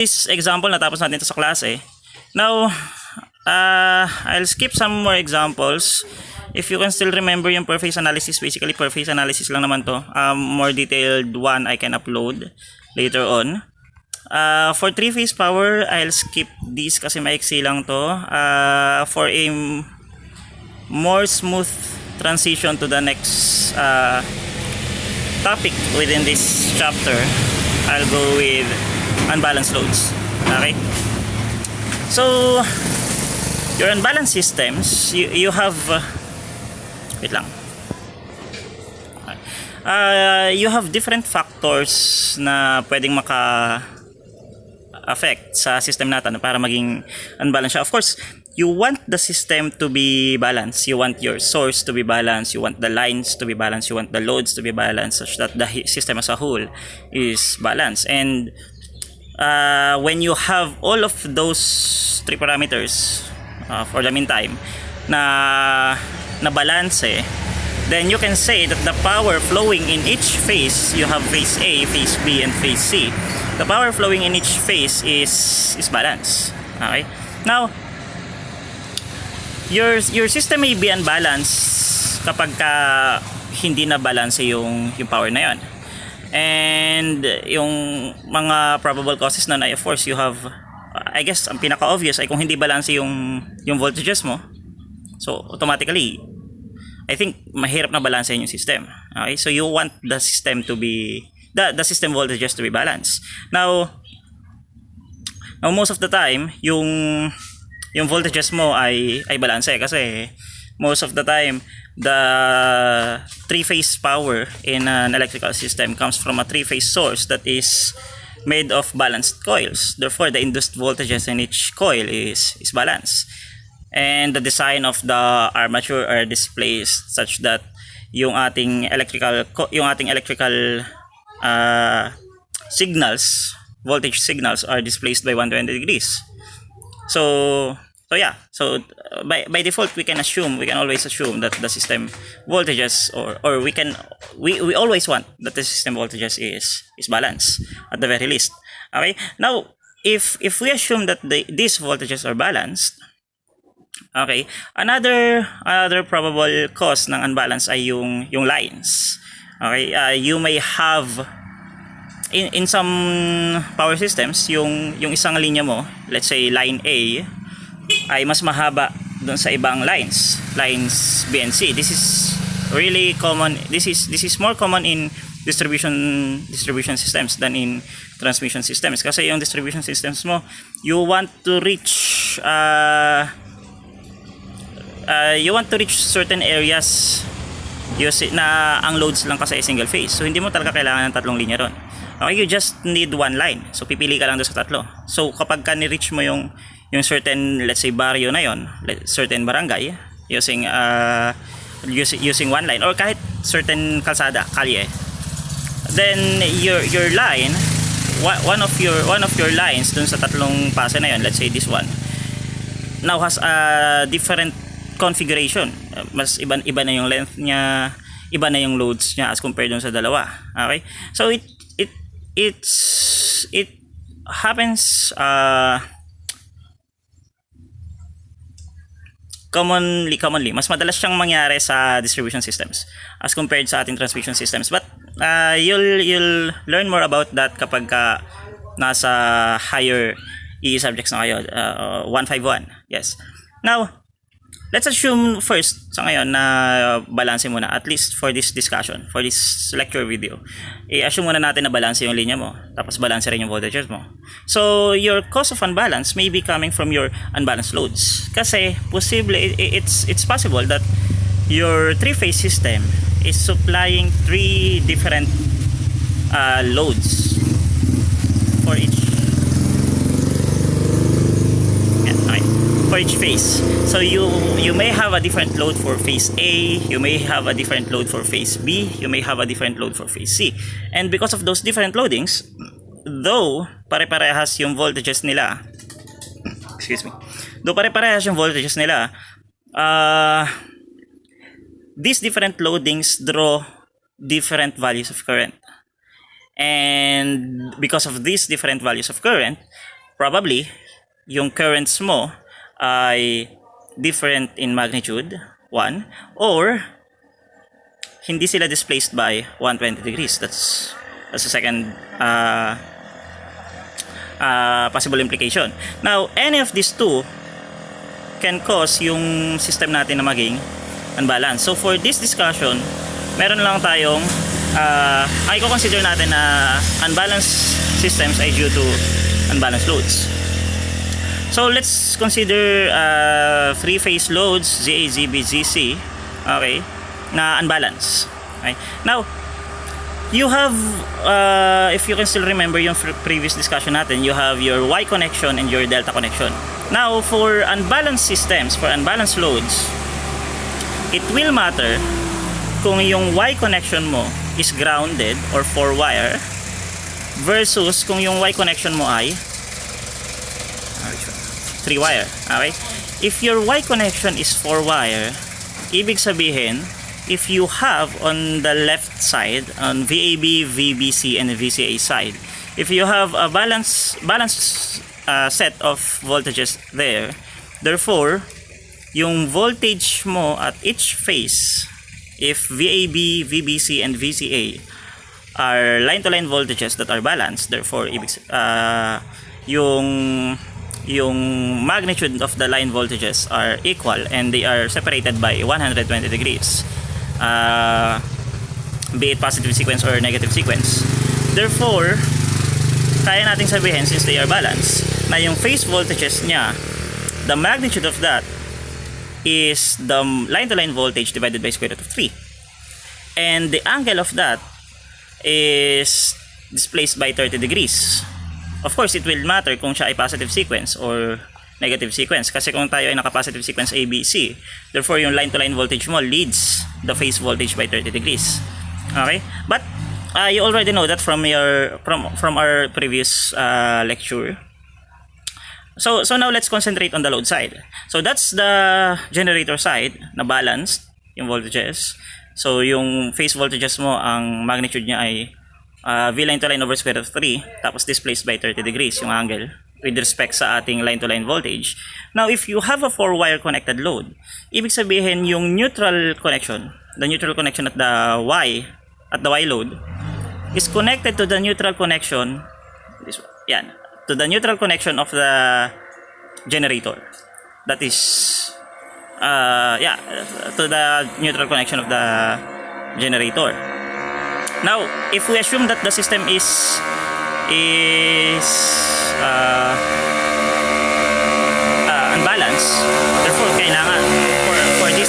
This example, natapos natin ito sa klase. Now, I'll skip some more examples. If you can still remember yung per phase analysis, basically per phase analysis lang naman to. More detailed one I can upload later on. For 3-phase power, I'll skip this kasi maiksi lang to. For a more smooth transition to the next topic within this chapter, I'll go with unbalanced loads. Okay, so your unbalanced systems, you have wait lang, you have different factors na pwedeng maka-affect sa system natin para maging unbalanced siya. Of course, you want the system to be balanced, you want your source to be balanced, you want the lines to be balanced, you want the loads to be balanced, such that the system as a whole is balanced. And when you have all of those three parameters for the meantime na balance, then you can say that the power flowing in each phase, you have phase A, phase B, and phase C. The power flowing in each phase is balanced. Okay? Now, your system may be unbalanced kapag hindi na balance yung power na yon. And yung mga probable causes na of course you have, I guess ang pinaka-obvious ay kung hindi balance yung voltages mo, so automatically I think mahirap na balansehin yung system. Okay, so you want the system to be the system voltages to be balanced. Now most of the time yung voltages mo ay balanse kasi most of the time the 3-phase power in an electrical system comes from a 3-phase source that is made of balanced coils. Therefore, the induced voltages in each coil is balanced. And the design of the armature are displaced such that yung ating electrical signals, voltage signals are displaced by 120 degrees. So yeah, so by default we can always assume that the system voltages or we always want that the system voltages is balanced at the very least. Okay, now if we assume that these voltages are balanced, okay, another probable cause ng unbalance ay yung lines. Okay, you may have in some power systems yung isang linya mo, let's say line A, ay mas mahaba doon sa ibang lines B and C. This is really common. This is more common in distribution systems than in transmission systems, kasi yung distribution systems mo, you want to reach certain areas na ang loads lang kasi ay single phase, so hindi mo talaga kailangan ng tatlong linya ron. Okay, you just need one line, so pipili ka lang doon sa tatlo. So kapag ni-reach mo yung certain, let's say barrio na yon, certain barangay, using one line, or kahit certain kalye, then your line, one of your lines dun sa tatlong pase na yon, let's say this one, now has a different configuration. Mas iba na yung length niya, iba na yung loads niya as compared dun sa dalawa. Okay, so it happens commonly, mas madalas siyang mangyari sa distribution systems as compared sa ating transmission systems. But you'll learn more about that kapag nasa higher EE subjects na kayo, 151. Yes. Now, let's assume first sa ngayon na balance muna, at least for this discussion, for this lecture video. I-assume muna natin na balance yung linya mo, tapos balance rin yung voltages mo. So your cause of unbalance may be coming from your unbalanced loads. Kasi posible, it's possible that your 3-phase system is supplying 3 different loads for each phase. So you may have a different load for phase A, you may have a different load for phase B, you may have a different load for phase C. And because of those different loadings, though pare-parehas yung voltages nila, these different loadings draw different values of current. And because of these different values of current, probably yung currents mo ay different in magnitude, 1, or hindi sila displaced by 120 degrees. That's the second possible implication. Now, any of these two can cause yung system natin na maging unbalanced. So for this discussion, meron lang tayong ay i-consider natin na unbalanced systems ay due to unbalanced loads. So let's consider three-phase loads ZA, ZB, ZC, okay, na unbalanced. Okay. Now, you have, if you can still remember yung previous discussion natin, you have your Y connection and your delta connection. Now, for unbalanced systems, for unbalanced loads, it will matter kung yung Y connection mo is grounded or 4-wire versus kung yung Y connection mo ay 3-wire. Okay? If your Y connection is 4-wire, ibig sabihin, if you have on the left side, on VAB, VBC, and VCA side, if you have a balanced set of voltages there, therefore, yung voltage mo at each phase, if VAB, VBC, and VCA are line-to-line voltages that are balanced, therefore, yung magnitude of the line voltages are equal and they are separated by 120 degrees. Be it positive sequence or negative sequence. Therefore, kaya nating sabihin, since they are balanced, na yung phase voltages niya, the magnitude of that is the line-to-line voltage divided by square root of 3. And the angle of that is displaced by 30 degrees. Of course, it will matter kung siya ay positive sequence or negative sequence. Kasi kung tayo ay naka-positive sequence ABC, therefore yung line-to-line voltage mo leads the phase voltage by 30 degrees. Okay? But you already know that from our previous lecture. So now let's concentrate on the load side. So that's the generator side na balanced yung voltages. So yung phase voltages mo, ang magnitude niya ay V line to line over square root of 3, tapos displaced by 30 degrees yung angle with respect sa ating line to line voltage. Now if you have a 4-wire connected load, ibig sabihin yung neutral connection, the neutral connection at the Y load is connected to the neutral connection, to the neutral connection of the generator. That is to the neutral connection of the generator. Now, if we assume that the system is unbalanced, therefore kailangan for this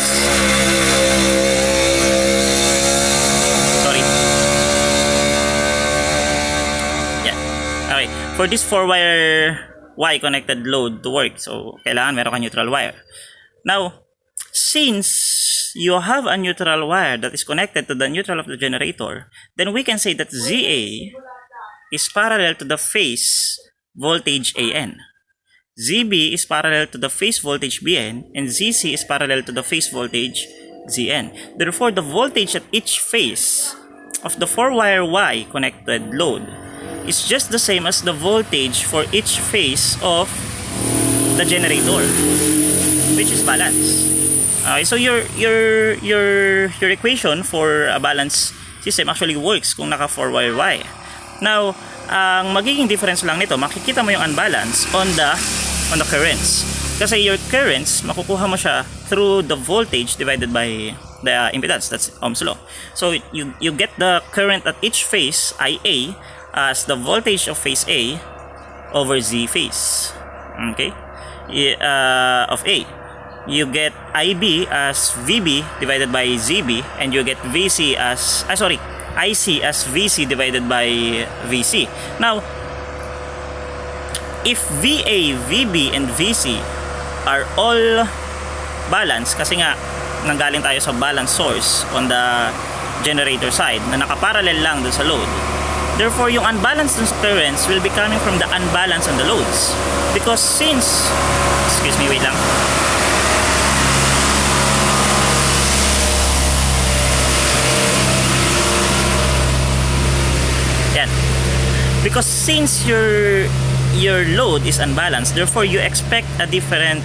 for this 4-wire Y connected load to work, so kailangan meron ka neutral wire. Now, since you have a neutral wire that is connected to the neutral of the generator, then we can say that ZA is parallel to the phase voltage AN. ZB is parallel to the phase voltage BN, and ZC is parallel to the phase voltage ZN. Therefore, the voltage at each phase of the 4-wire Y connected load is just the same as the voltage for each phase of the generator, which is balanced. Okay, so your equation for a balanced system actually works kung naka 4-wire Y. Now, ang magiging difference lang nito, makikita mo yung unbalance on the currents. Kasi your currents, makukuha mo siya through the voltage divided by the impedance. That's Ohm's law. So you get the current at each phase, IA, as the voltage of phase A over Z phase. Okay? Of A. You get IB as VB divided by ZB, and you get IC as VC divided by VC. Now, if VA, VB, and VC are all balanced, kasi nga nanggaling tayo sa balance source on the generator side na nakaparallel lang dun sa load, therefore yung unbalanced currents will be coming from the unbalance on the loads. Because since, excuse me, wait lang. Because since your your load is unbalanced, therefore you expect a different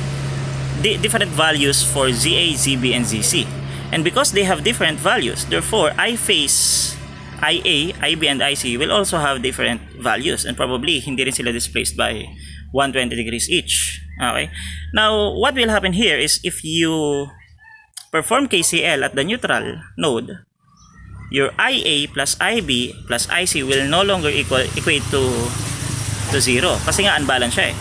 values for ZA, ZB, and ZC. And because they have different values, therefore I phase IA, IB, and IC will also have different values, and probably hindi rin sila displaced by 120 degrees each. Okay? Now, what will happen here is if you perform KCL at the neutral node, your IA plus IB plus IC will no longer equate to 0 kasi nga unbalanced siya eh.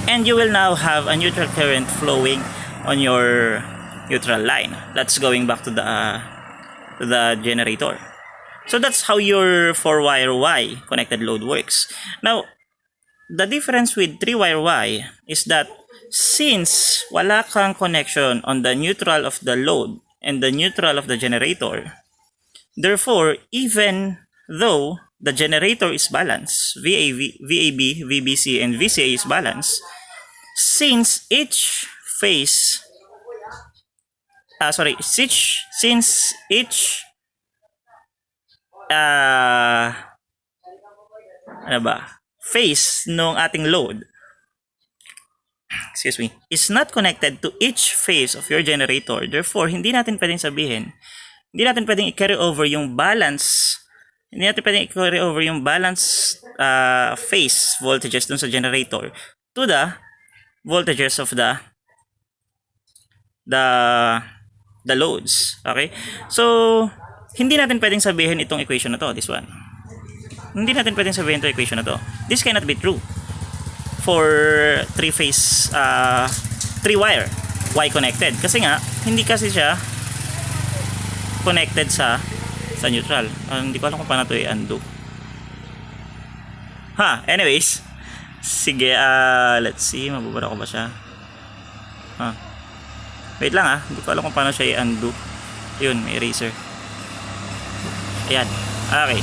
And you will now have a neutral current flowing on your neutral line. That's going back to the generator. So that's how your 4-wire Y-connected load works. Now, the difference with 3-wire Y is that since wala kang connection on the neutral of the load and the neutral of the generator, therefore, even though the generator is balanced, VAB, VBC, and VCA is balanced, since each phase, since each phase nung ating load, is not connected to each phase of your generator, therefore, hindi natin pwedeng i-carry over yung balance, phase voltages dun sa generator to the voltages of the loads. Okay? So, hindi natin pwedeng sabihin itong equation na to, this one. Hindi natin pwedeng sabihin itong equation na to. This cannot be true for 3-phase, 3-wire Y-connected. Kasi nga, hindi kasi siya connected sa neutral. Hindi ko alam kung paano ito i-undo. Anyways. Sige, let's see. Mababara ko ba siya? Wait lang hindi ko alam kung paano siya i-undo. Yun, may eraser. Ayan. Okay.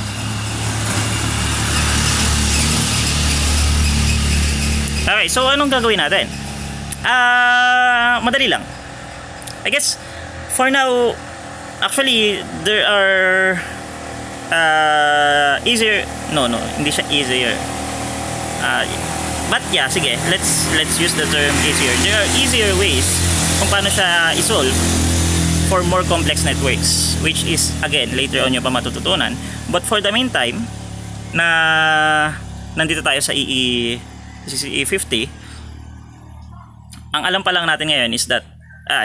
Okay, so anong gagawin natin? Madali lang. I guess, for now, actually, there are easier. No, hindi siya easier. But yeah, sige, let's use the term easier. There are easier ways kung paano siya i-solve for more complex networks, which is, again, later on yung pa matututunan. But for the meantime, na nandito tayo sa EE50, ang alam pa lang natin ngayon is that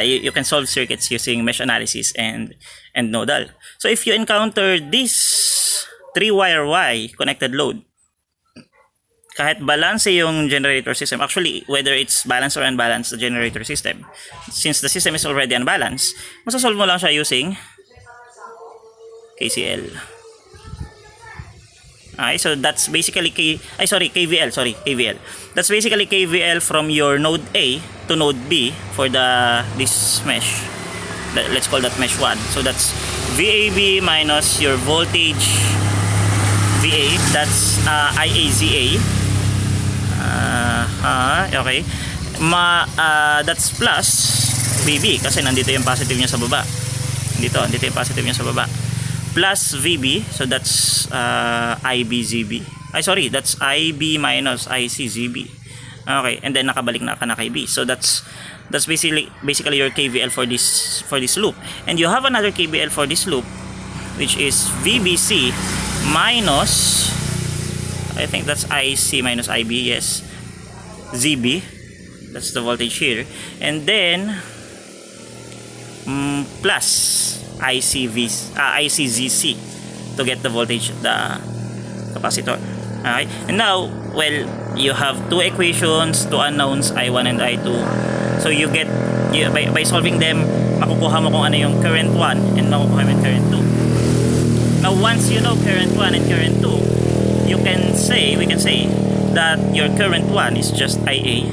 you can solve circuits using mesh analysis and nodal. So if you encounter this 3-wire Y connected load, kahit balance yung generator system, actually whether it's balanced or unbalanced, the generator system, since the system is already unbalanced, masasolve mo lang siya using KCL. Okay, so that's basically KVL. That's basically KVL from your node A to node B for this mesh. Let's call that mesh 1. So that's VAB minus your voltage VA. That's IAZA. Okay. That's plus VB kasi nandito yung positive niya sa baba. Dito yung positive niya sa baba. Plus VB, so that's IBZB. That's IB minus ICZB. Okay, and then nakabalik na ka na kay B. So that's basically your KVL for this loop. And you have another KVL for this loop, which is VBC minus, I think that's IC minus IB, yes, ZB. That's the voltage here. And then plus ICZC to get the voltage of the capacitor. Okay, and now, well, you have two equations, two unknowns, I1 and I2. So you get, by solving them, makukuha mo kung ano yung current 1 and makukuha mo yung current 2. Now once you know current 1 and current 2, we can say that your current 1 is just IA,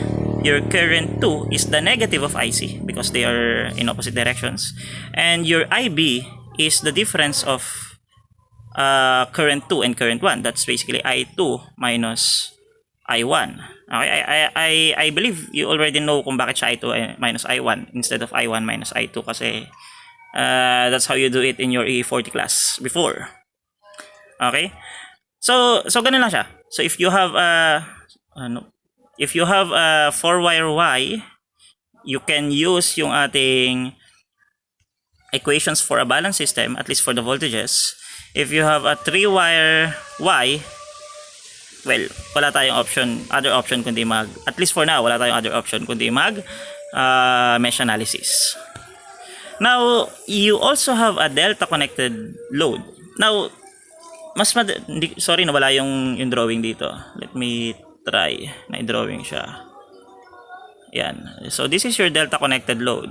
your current 2 is the negative of IC because they are in opposite directions, and your IB is the difference of current 2 and current 1. That's basically I2 minus I1. Okay, I believe you already know kung bakit siya I2 minus I1 instead of I1 minus I2 kasi that's how you do it in your EE40 class before. Okay, so ganun lang siya. So if you have if you have a 4-wire Y, you can use yung ating equations for a balance system, at least for the voltages. If you have a 3-wire Y, well, wala tayong other option kundi at least for now, wala tayong other option kundi mesh analysis. Now, you also have a delta connected load. Now, sorry, nawala yung drawing dito. Let me try na i-drawing siya. Yan. So, this is your delta connected load.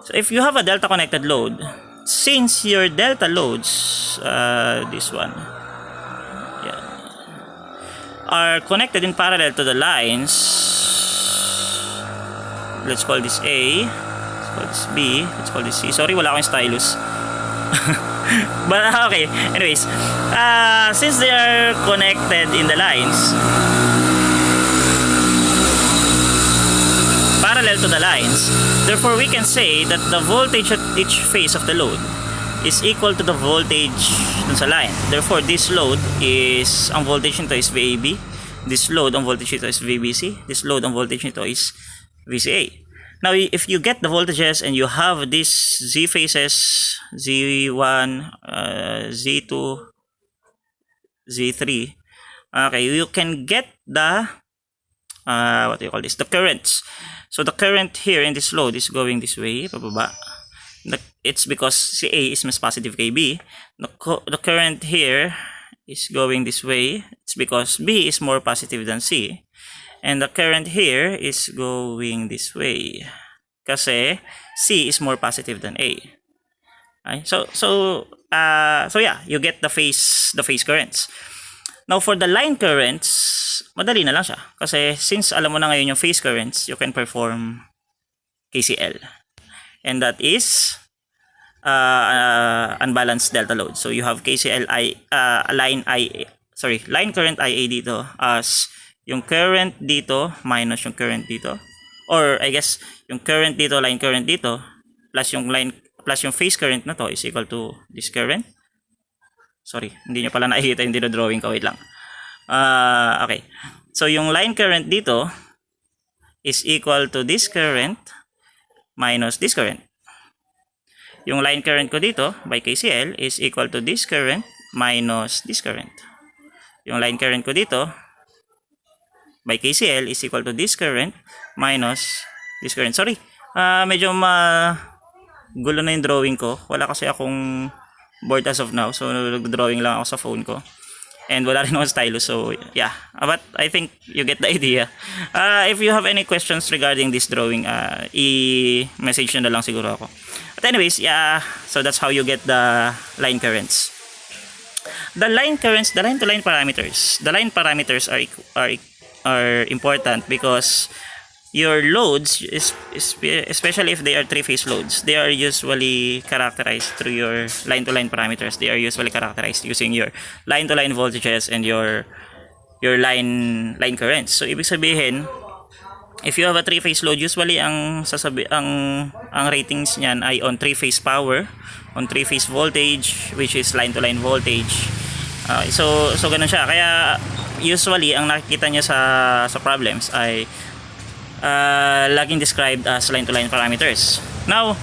So, if you have a delta connected load, since your delta loads, this one, yeah, are connected in parallel to the lines, let's call this A, let's call this B, let's call this C. Sorry, wala akong stylus. But okay, anyways, since they are connected in the lines, parallel to the lines, therefore we can say that the voltage at each phase of the load is equal to the voltage dun sa line. Therefore, this load is, ang voltage nito is VAB, this load ang voltage nito is VBC, this load ang voltage nito is VCA. Now, if you get the voltages and you have these Z phases, Z1, Z2, Z3, okay, you can get the, what do you call this? The currents. So, the current here in this load is going this way, pababa. It's because CA is mas positive kay B. The current here is going this way. It's because B is more positive than C. And the current here is going this way. Kasi C is more positive than A. Okay? So yeah, you get the phase currents. Now for the line currents, madali na lang siya. Kasi since alam mo na ngayon yung phase currents, you can perform KCL. And that is unbalanced delta load. So you have KCL line current IA dito as yung current dito minus yung current dito, or I guess yung current dito, line current dito, plus yung phase current na to is equal to this current. Sorry, hindi nyo pala nakikita yung drawing ko, wait lang. Okay, so yung line current dito is equal to this current minus this current. Yung line current ko dito by KCL is equal to this current minus this current. Yung line current ko dito by KCL is equal to this current minus this current. Sorry, medyo gulo na yung drawing ko. Wala kasi akong board as of now. So, nag-drawing lang ako sa phone ko. And wala rin akong stylus. So, yeah. But I think you get the idea. If you have any questions regarding this drawing, i-message nyo na lang siguro ako. But anyways, yeah. So, that's how you get the line currents. The line currents, the line-to-line parameters. The line parameters are important because your loads, especially if they are three-phase loads, they are usually characterized through your line-to-line parameters. They are usually characterized using your line-to-line voltages and your line currents. So ibig sabihin, if you have a three-phase load, usually ang ratings niyan ay on three-phase power, on three-phase voltage, which is line-to-line voltage. So ganun siya. Kaya usually ang nakikita niyo sa problems ay laging described as line-to-line parameters. Now,